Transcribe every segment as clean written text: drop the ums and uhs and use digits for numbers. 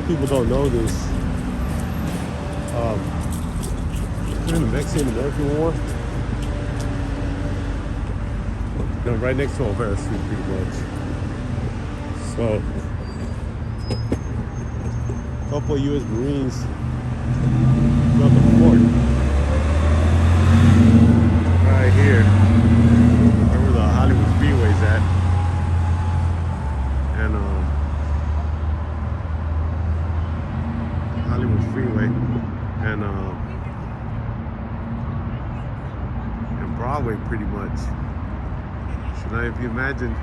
of people don't know this. During the Mexican-American War, right next to Olvera Street, pretty much. So, a couple of U.S. Marines built a fort right here, where the Hollywood Freeway's at, and Hollywood Freeway, and Broadway, pretty much. So now, if you imagine,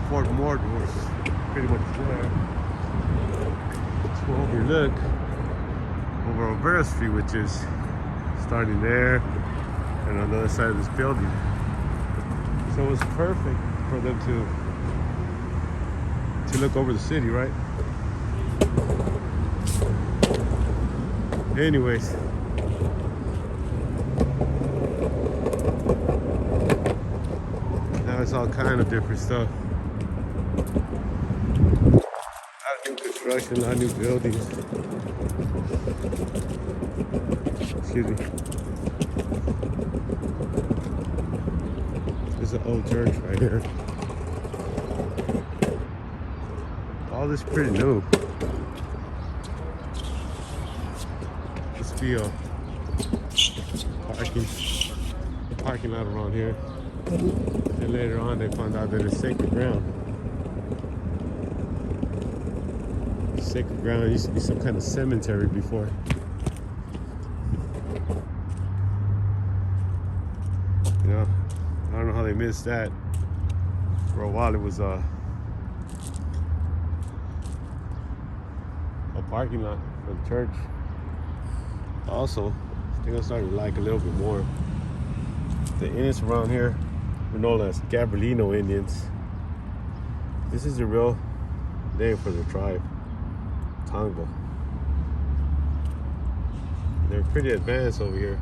Fort Mort was pretty much there. So overlook over Olvera Street, which is starting there and on the other side of this building. So it was perfect for them to look over the city, right? Anyways, now it's all kind of different stuff. A lot of new construction, a lot of new buildings. Excuse me. There's an old church right here. All this pretty new. Must be a parking lot around here. And later on they found out that it's sacred ground. Sacred ground used to be some kind of cemetery before. You know, I don't know how they missed that. For a while it was a parking lot for the church. Also, I think I'm starting to like a little bit more. The Indians around here were known as Gabrielino Indians. This is the real name for the tribe, Tonga. They're pretty advanced over here.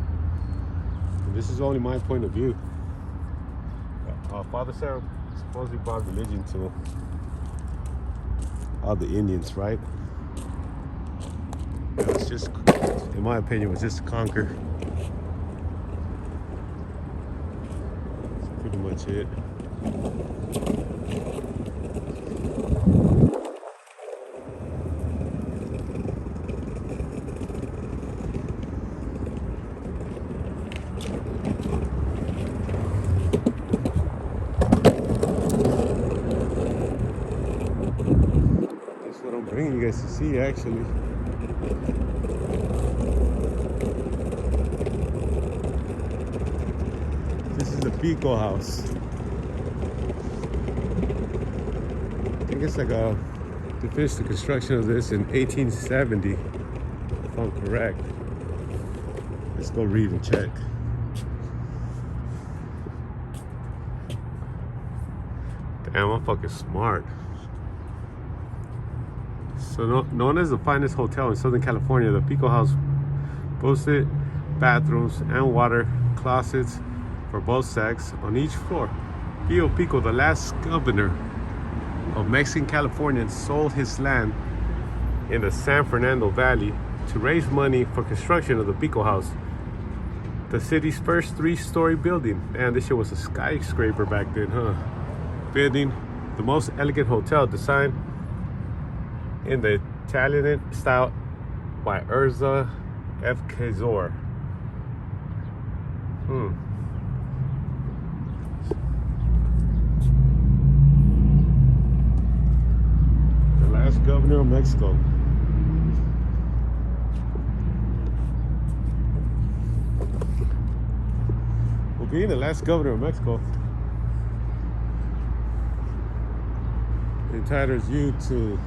And this is only my point of view. Father Sarah supposedly brought religion to all the Indians, right? It was just, in my opinion, it was just to conquer. That's pretty much it. That's what I'm bringing you guys to see, actually. This is the Pico House. I think it's like they finished the construction of this in 1870, if I'm correct. Let's go read and check. Damn, I'm fucking smart. So known as the finest hotel in Southern California, the Pico House boasted bathrooms and water closets for both sex on each floor. Pio Pico, the last governor of Mexican California, sold his land in the San Fernando Valley to raise money for construction of the Pico House, the city's first 3-story building. Man, this shit was a skyscraper back then, huh? Building the most elegant hotel designed in the Italian style by Urza F. Cazor. The last governor of Mexico. Well, being the last governor of Mexico entitles you to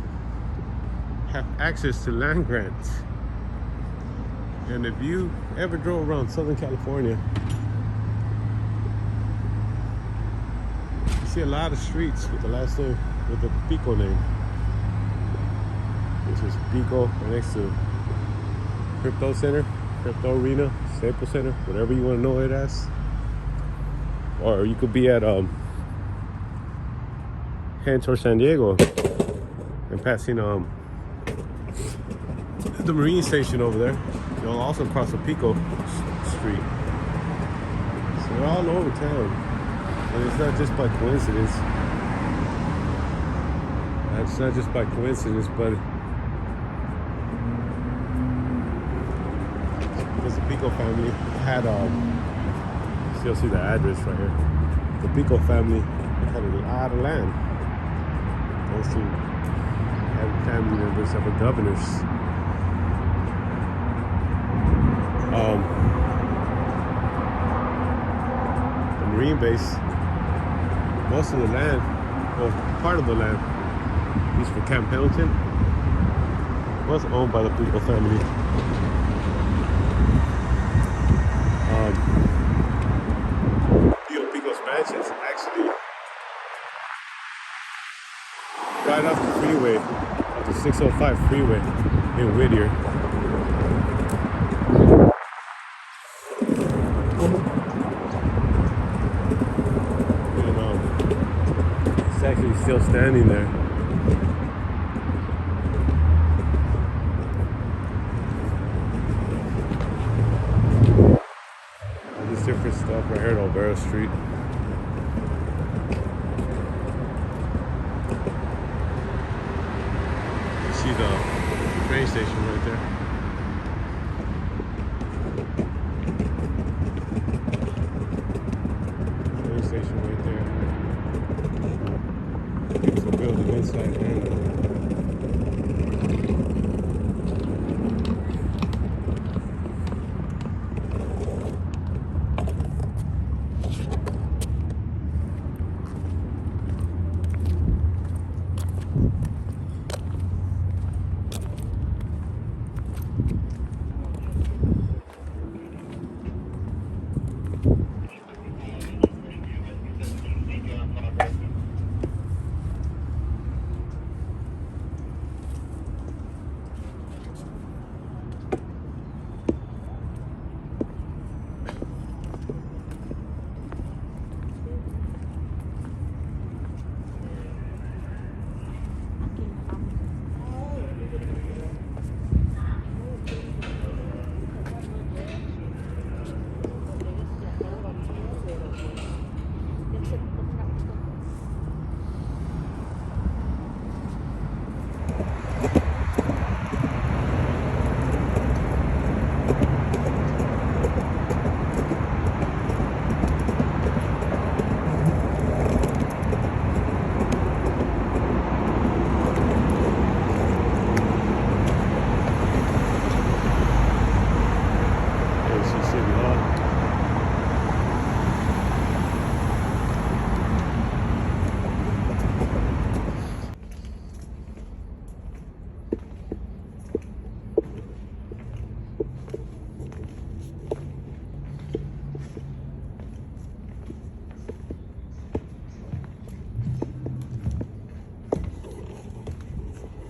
have access to land grants. And if you ever drove around Southern California, you see a lot of streets with the last name, with the Pico name, which is Pico, right next to Crypto Center, Crypto Arena, Staples Center, whatever you want to know it as. Or you could be at heading towards San Diego and passing The marine station over there. You'll also cross the Pico Street. So they're all over town. And it's not just by coincidence. It's not just by coincidence, but because the Pico family had still see the address right here. The Pico family had a lot of land. Thanks to having family members of the governors. The Marine base, most of the land, well, part of the land, at least for Camp Pendleton, was owned by the Pico family. Pio Pico's mansion is actually right off the freeway, off the 605 freeway in Whittier. It's actually still standing there. All this different stuff right here at Olvera Street. You see the train station right there. Train station right there. Beautiful building inside and out.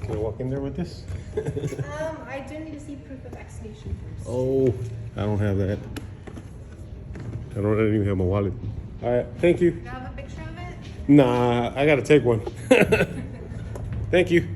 Can I walk in there with this? I do need to see proof of execution first. Oh, I don't have that. I don't even have my wallet. All right, thank you. Do you have a picture of it? Nah, I gotta take one. Thank you.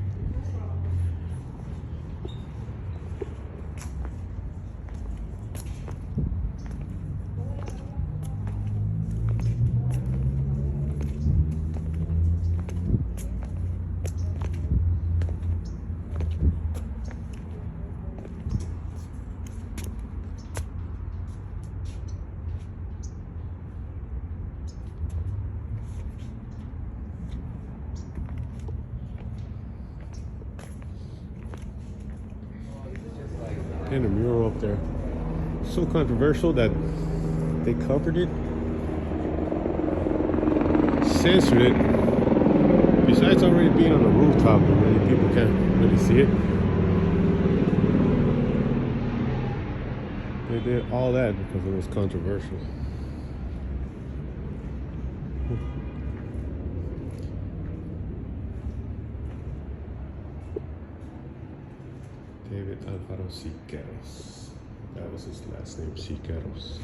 And a mural up there. So controversial that they covered it, censored it. Besides already being on the rooftop, and many people can't really see it. They did all that because it was controversial. David Alvaro Siqueiros. That was his last name, Siqueiros.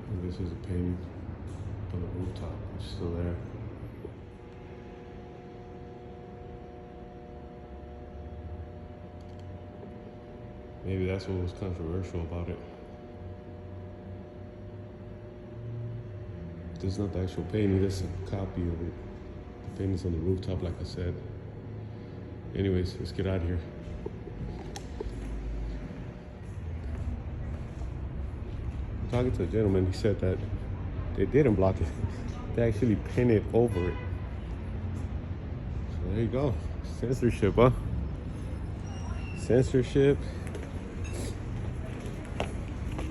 And this is a painting on the rooftop. It's still there. Maybe that's what was controversial about it. This is not the actual painting, this is a copy of it. The painting's on the rooftop, like I said. Anyways, let's get out of here. Talking to a gentleman, he said that they didn't block it. They actually painted over it. So there you go. Censorship, huh? Censorship.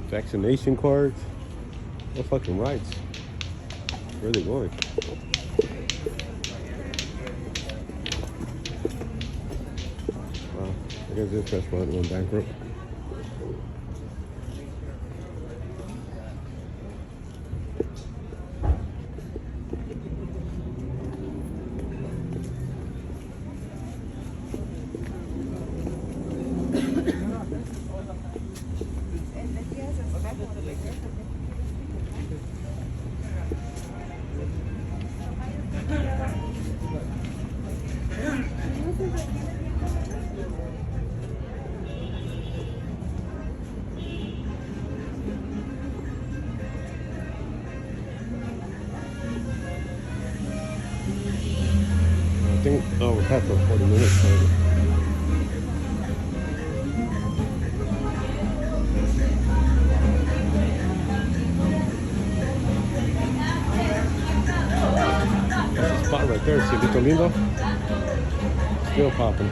Vaccination cards. No fucking rights. Where are they going? Wow, I guess this restaurant went bankrupt. I think, oh, we're past for 40 minutes. So. That's the spot right there, Cielito Lindo. Still popping.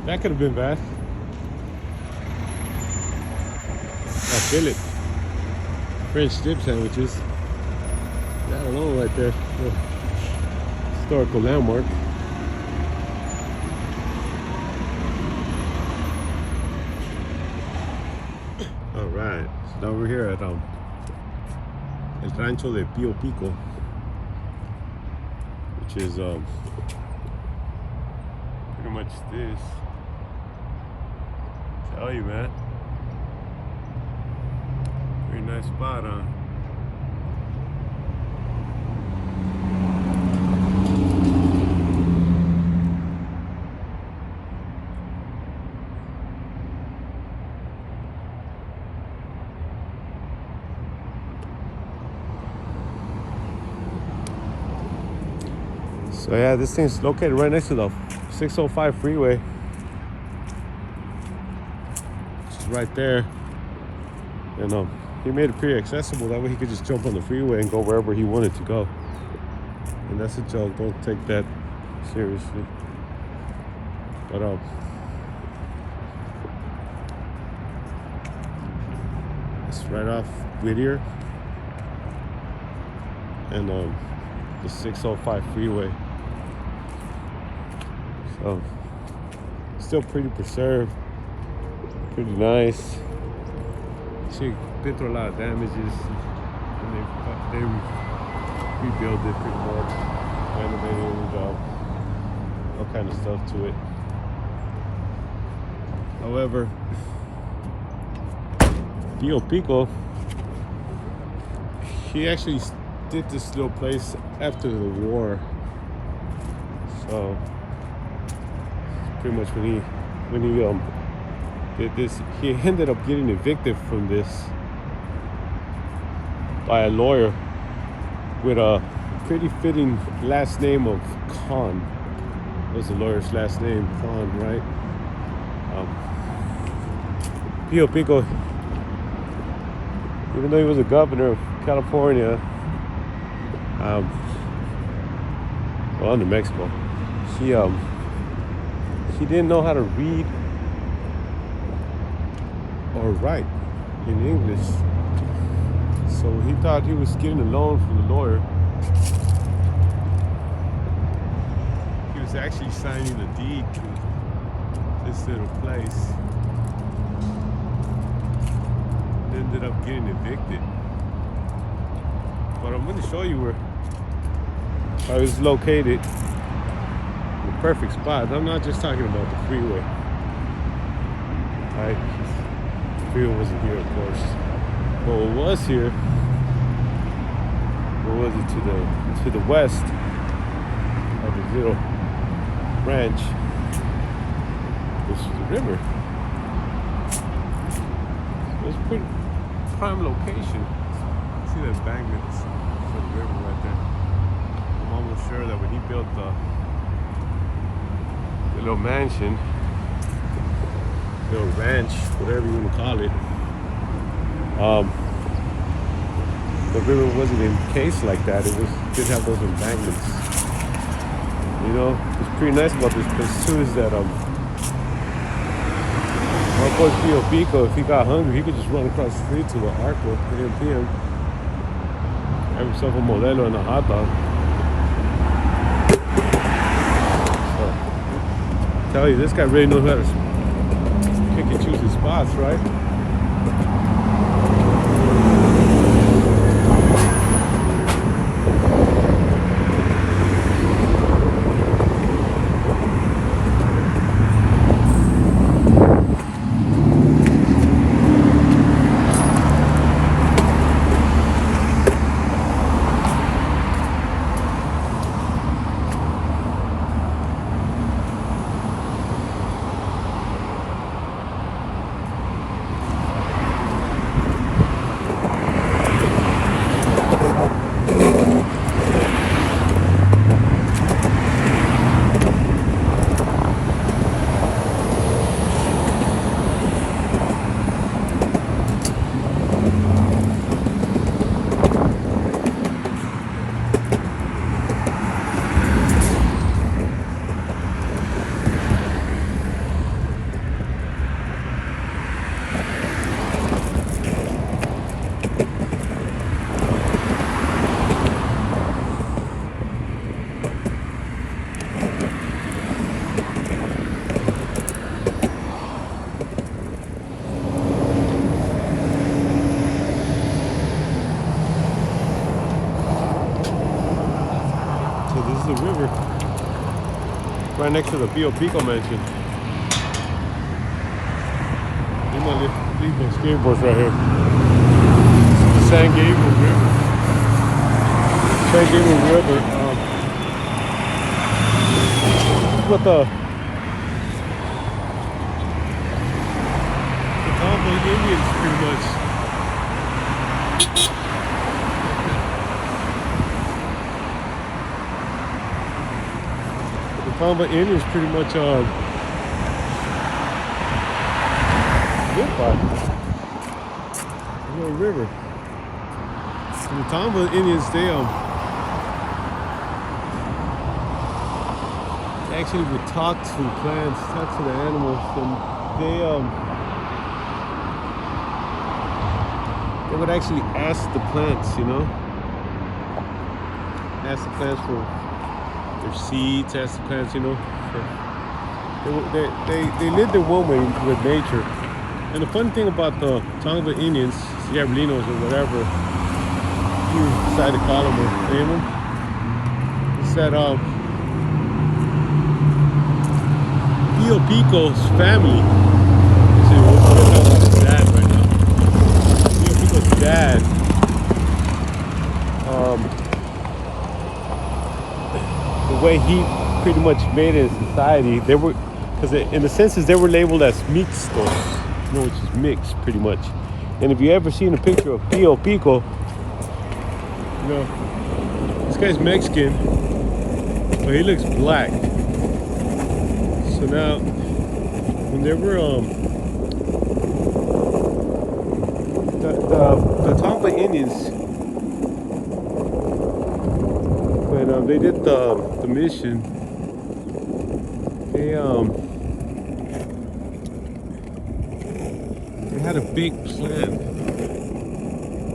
That could have been bad. I feel it. French dip sandwiches. That alone right there. Historical landmark. Alright, so now we're here at El Trancho De Pio Pico, which is pretty much this. Tell you, man. Pretty nice spot, huh? So yeah, this thing's located right next to the 605 freeway. Right there, and he made it pretty accessible. That way he could just jump on the freeway and go wherever he wanted to go. And that's a joke. Don't take that seriously. But it's right off Whittier and the 605 freeway. So still pretty preserved. Pretty nice. See, been through a lot of damages, and they rebuilt it pretty much, renovated, all kind of stuff to it. However, Pio Pico, he actually did this little place after the war. So pretty much when he did this, he ended up getting evicted from this by a lawyer with a pretty fitting last name of Khan. Was the lawyer's last name, Khan, right? Pio Pico, even though he was a governor of California, well, New Mexico, he didn't know how to read or write in English. So he thought he was getting a loan from the lawyer. He was actually signing a deed to this little place. Ended up getting evicted. But I'm going to show you where I was located. The perfect spot. I'm not just talking about the freeway. Right? The freeway wasn't here, of course. But what was here, what was it, to the west of the little ranch, this was the river. It was a pretty prime location. See the embankments for the river right there. I'm almost sure that when he built the little mansion, little ranch, whatever you want to call it, the river wasn't encased like that. It did have those embankments. You know, what's pretty nice about this place too is that my boy Pio Pico, if he got hungry, he could just run across the street to the Arco at PM, have himself a Modelo and a hot dog. So, I tell you, this guy really knows how to pick and choose his spots, right? The river right next to the Pio Pico mansion. You might leave my skateboards right here. The San Gabriel River. San Gabriel River. This is what the Tombo Indians pretty much. Tomba Indians pretty much live by the little river. And the Tomba Indians, they actually would talk to plants, talk to the animals, and they would actually ask the plants, you know, ask the plants for their seeds, ask the plants, you know. They lived in one way with nature. And the funny thing about the Tonga Indians, Diabolinos or whatever you decide to call them or name them, is that Pio Pico's family dad, the way he pretty much made it in society, they were, because in the census they were labeled as mixtos, which is mixed pretty much. And if you ever seen a picture of Pio Pico, this guy's Mexican, but he looks black. So now, when they were the Tampa Indians, when they did the mission, they had a big plan,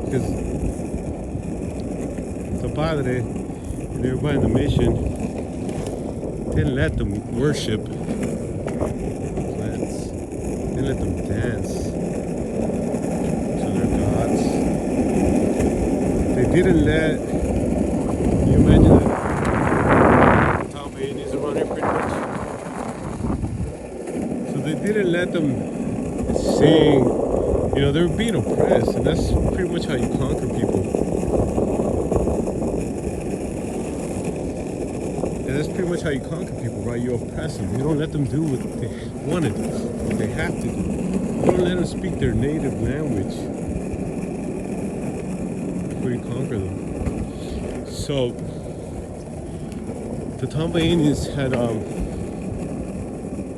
because the padre and everybody in the mission didn't let them worship plants, didn't let them dance to their gods. They didn't let, can you imagine that? Tampa Indians around here pretty much. So they didn't let them sing. They were being oppressed, and that's pretty much how you conquer people. And that's pretty much how you conquer people, right? You oppress them. You don't let them do what they want to do, what they have to do. You don't let them speak their native language before you conquer them. So, the Tampa Indians had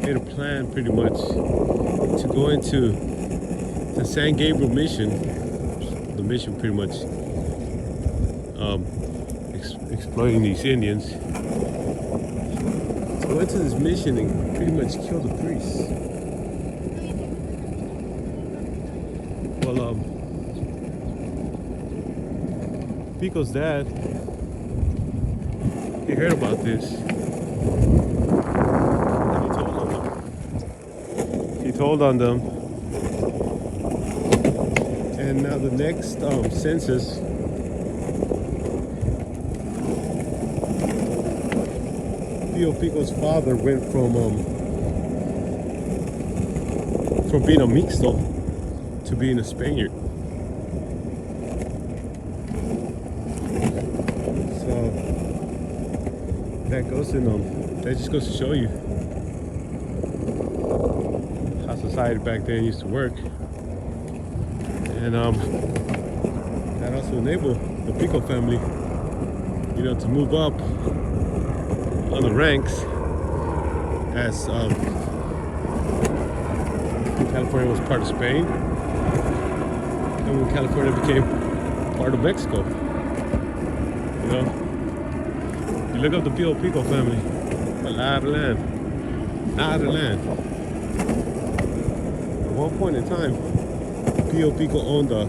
made a plan pretty much to go into the San Gabriel mission. The mission pretty much exploiting these Indians. So I went to this mission and pretty much killed the priests. Well, Pico's dad, he heard about this, and he told on them. And now the next census, Pio Pico's father went from being a mixto to being a Spaniard. So that goes in that just goes to show you how society back then used to work. And that also enabled the Pico family, to move up on the ranks as California was part of Spain, and when California became part of Mexico. You look up the Pio Pico family, a lot of land, lot of land. At one point in time, Pio Pico owned the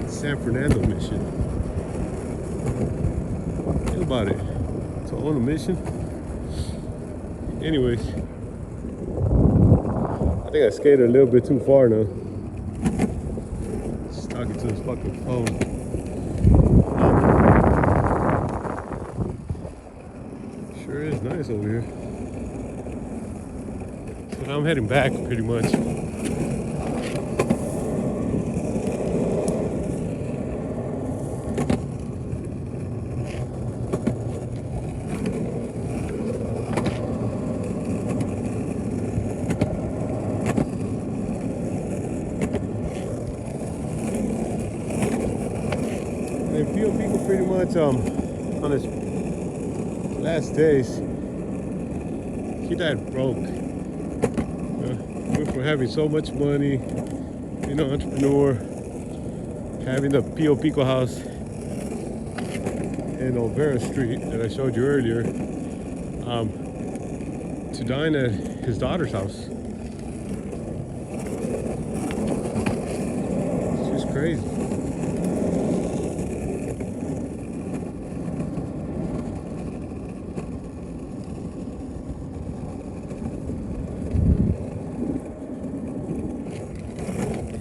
San Fernando mission. Think about it. To own a mission. Anyways, I think I skated a little bit too far now. Just talking to this fucking phone. Sure is nice over here. So now I'm heading back pretty much. And Pio Pico pretty much on his last days, he died broke. Went from having so much money, entrepreneur, having the Pio Pico house in Olvera Street that I showed you earlier, to dine at his daughter's house. It's just crazy.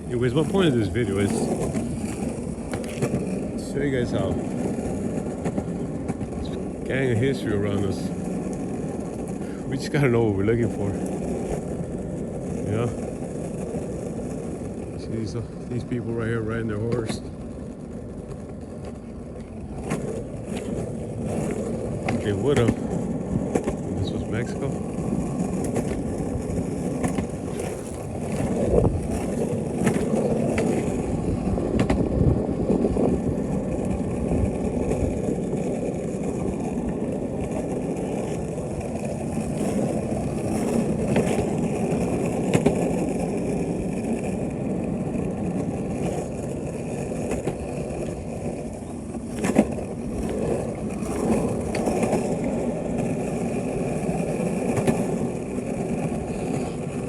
Anyways, my point of this video is to show you guys how this gang of history around us. We just gotta know what we're looking for. See these people right here riding their horse. they would have. This was Mexico.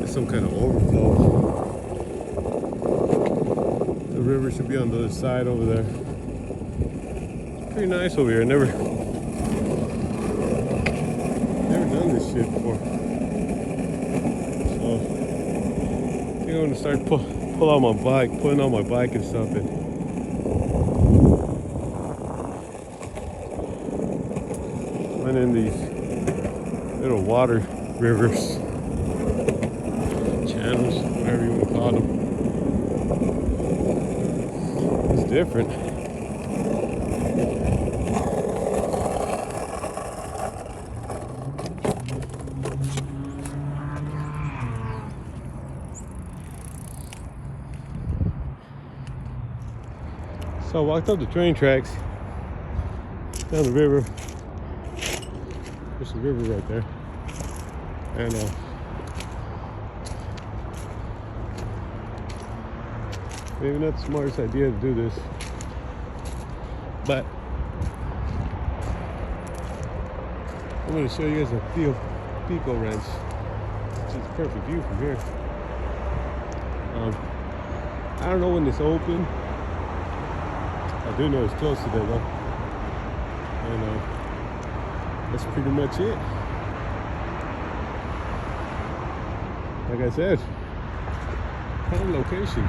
Some kind of overflow. The river should be on the other side over there. It's pretty nice over here. Never done this shit before. So I think I'm gonna start pull out my bike, putting on my bike and stuff, and run in these little water rivers. Channels, whatever you want to call them. It's different. So I walked up the train tracks, down the river. There's the river right there. And maybe not the smartest idea to do this, but I'm going to show you guys a Pico Ranch, which is a perfect view from here. I don't know when it's open. I do know it's close today though, and that's pretty much it. Like I said, prime location.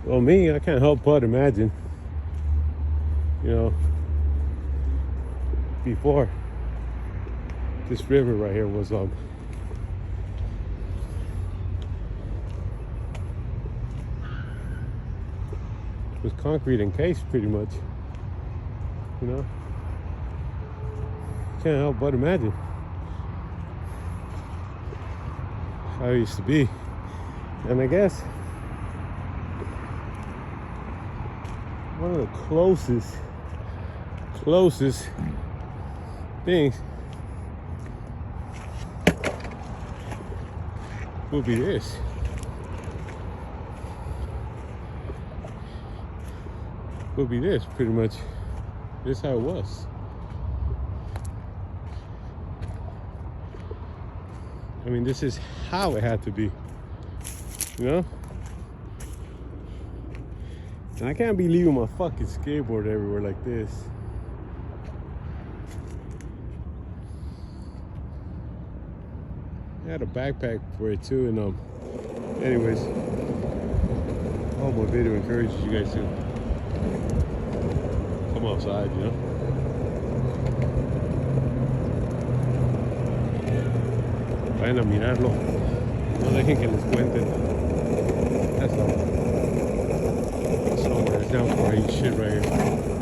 Well, me, I can't help but imagine, you know, before this river right here was concrete encased pretty much, you know. Can't help but imagine how it used to be. And I guess one of the closest things would be this. Would be this, pretty much. This is how it was. I mean, this is how it had to be, you know? And I can't be leaving my fucking skateboard everywhere like this. I had a backpack for it too, and anyways, I hope my video encourages you guys to come outside, you know? Vayan a mirarlo. No dejen que les cuenten. That's all. Somewhere down for eat shit right here.